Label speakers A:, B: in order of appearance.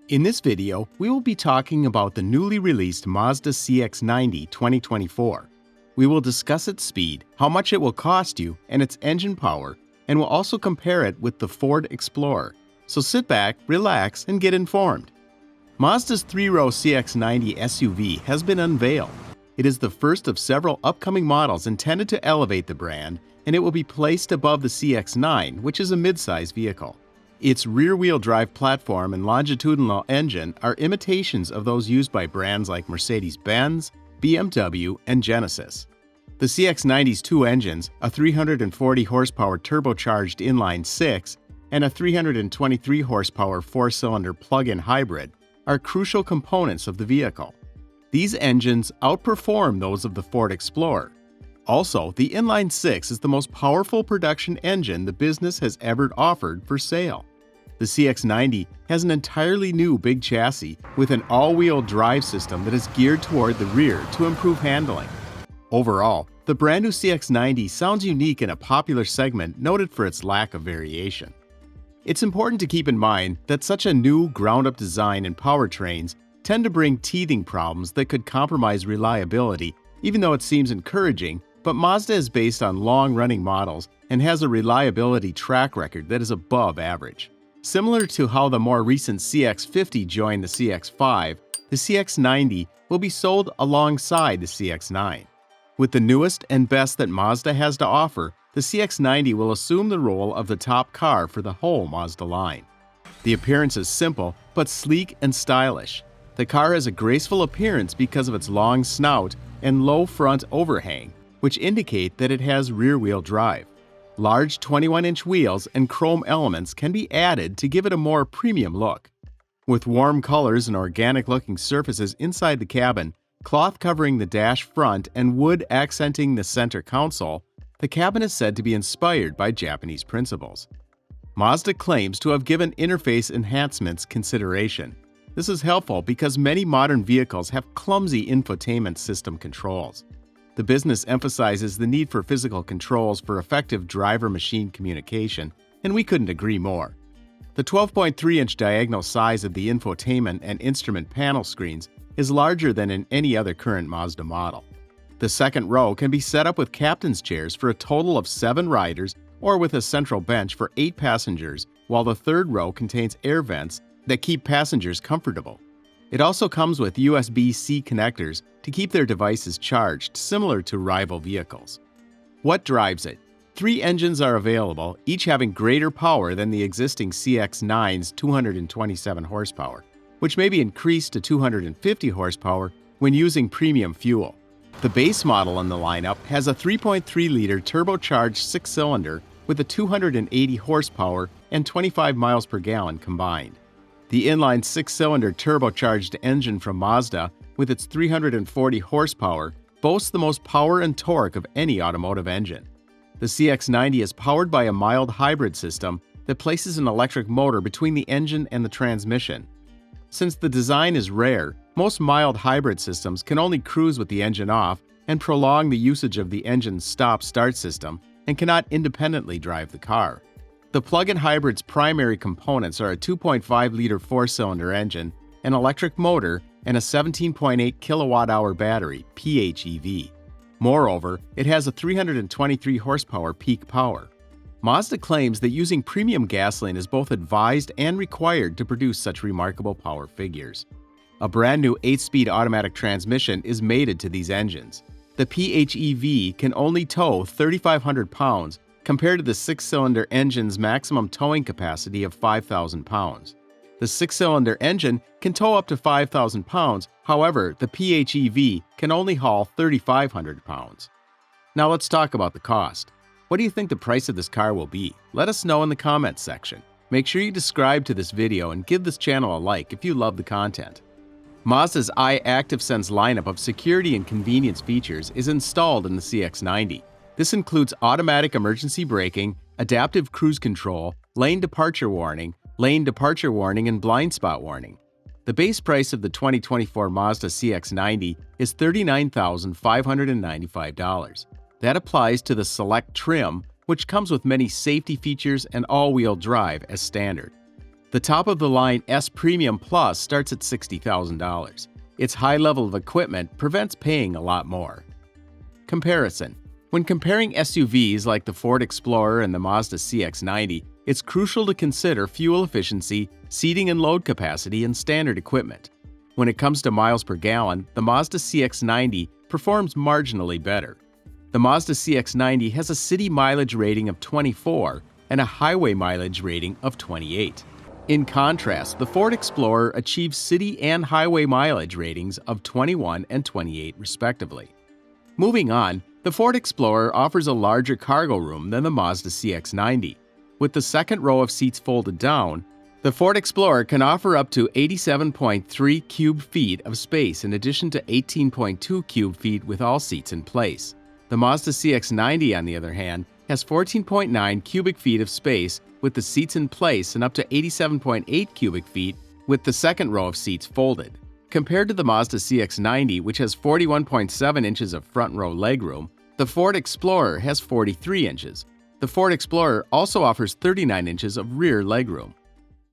A: In this video, we will be talking about the newly released Mazda CX-90 2024. We will discuss its speed, how much it will cost you, and its engine power, and we'll also compare it with the Ford Explorer. So sit back, relax, and get informed. Mazda's 3-row CX-90 SUV has been unveiled. It is the first of several upcoming models intended to elevate the brand, and it will be placed above the CX-9, which is a midsize vehicle. Its rear-wheel drive platform and longitudinal engine are imitations of those used by brands like Mercedes-Benz, BMW, and Genesis. The CX-90's two engines, a 340 horsepower turbocharged inline-six and a 323 horsepower four-cylinder plug-in hybrid, are crucial components of the vehicle. These engines outperform those of the Ford Explorer. Also, the inline-six is the most powerful production engine the business has ever offered for sale. The CX-90 has an entirely new big chassis with an all-wheel drive system that is geared toward the rear to improve handling. Overall, the brand new CX-90 sounds unique in a popular segment noted for its lack of variation. It's important to keep in mind that such a new ground-up design and powertrains tend to bring teething problems that could compromise reliability, even though it seems encouraging. But Mazda is based on long-running models and has a reliability track record that is above average. Similar to how the more recent CX-50 joined the CX-5, the CX-90 will be sold alongside the CX-9. With the newest and best that Mazda has to offer, the CX-90 will assume the role of the top car for the whole Mazda line. The appearance is simple, but sleek and stylish. The car has a graceful appearance because of its long snout and low front overhang, which indicate that it has rear-wheel drive. Large 21-inch wheels and chrome elements can be added to give it a more premium look. With warm colors and organic-looking surfaces inside the cabin, cloth covering the dash front and wood accenting the center console, the cabin is said to be inspired by Japanese principles. Mazda claims to have given interface enhancements consideration. This is helpful because many modern vehicles have clumsy infotainment system controls. The business emphasizes the need for physical controls for effective driver-machine communication, and we couldn't agree more. The 12.3-inch diagonal size of the infotainment and instrument panel screens is larger than in any other current Mazda model. The second row can be set up with captain's chairs for a total of 7 riders or with a central bench for 8 passengers, while the third row contains air vents that keep passengers comfortable. It also comes with USB-C connectors to keep their devices charged, similar to rival vehicles. What drives it? 3 engines are available, each having greater power than the existing CX-9's 227 horsepower, which may be increased to 250 horsepower when using premium fuel. The base model in the lineup has a 3.3-liter turbocharged 6-cylinder with a 280 horsepower and 25 miles per gallon combined. The inline 6-cylinder turbocharged engine from Mazda, with its 340 horsepower, boasts the most power and torque of any automotive engine. The CX-90 is powered by a mild hybrid system that places an electric motor between the engine and the transmission. Since the design is rare, most mild hybrid systems can only cruise with the engine off and prolong the usage of the engine's stop-start system and cannot independently drive the car. The plug-in hybrid's primary components are a 2.5-liter 4-cylinder engine, an electric motor, and a 17.8 kilowatt-hour battery, PHEV. Moreover, it has a 323 horsepower peak power. Mazda claims that using premium gasoline is both advised and required to produce such remarkable power figures. A brand new 8-speed automatic transmission is mated to these engines. The PHEV can only tow 3,500 pounds, compared to the 6-cylinder engine's maximum towing capacity of 5,000 pounds. The 6-cylinder engine can tow up to 5,000 pounds, however, the PHEV can only haul 3,500 pounds. Now let's talk about the cost. What do you think the price of this car will be? Let us know in the comments section. Make sure you subscribe to this video and give this channel a like if you love the content. Mazda's iActiveSense lineup of security and convenience features is installed in the CX-90. This includes automatic emergency braking, adaptive cruise control, lane departure warning, and blind spot warning. The base price of the 2024 Mazda CX-90 is $39,595. That applies to the Select trim, which comes with many safety features and all-wheel drive as standard. The top-of-the-line S Premium Plus starts at $60,000. Its high level of equipment prevents paying a lot more. Comparison. When comparing SUVs like the Ford Explorer and the Mazda CX-90, it's crucial to consider fuel efficiency, seating and load capacity, and standard equipment. When it comes to miles per gallon, the Mazda CX-90 performs marginally better. The Mazda CX-90 has a city mileage rating of 24 and a highway mileage rating of 28. In contrast, the Ford Explorer achieves city and highway mileage ratings of 21 and 28 respectively. Moving on, the Ford Explorer offers a larger cargo room than the Mazda CX-90. With the second row of seats folded down, the Ford Explorer can offer up to 87.3 cube feet of space in addition to 18.2 cube feet with all seats in place. The Mazda CX-90, on the other hand, has 14.9 cubic feet of space with the seats in place and up to 87.8 cubic feet with the second row of seats folded. Compared to the Mazda CX-90, which has 41.7 inches of front row legroom, the Ford Explorer has 43 inches. The Ford Explorer also offers 39 inches of rear legroom.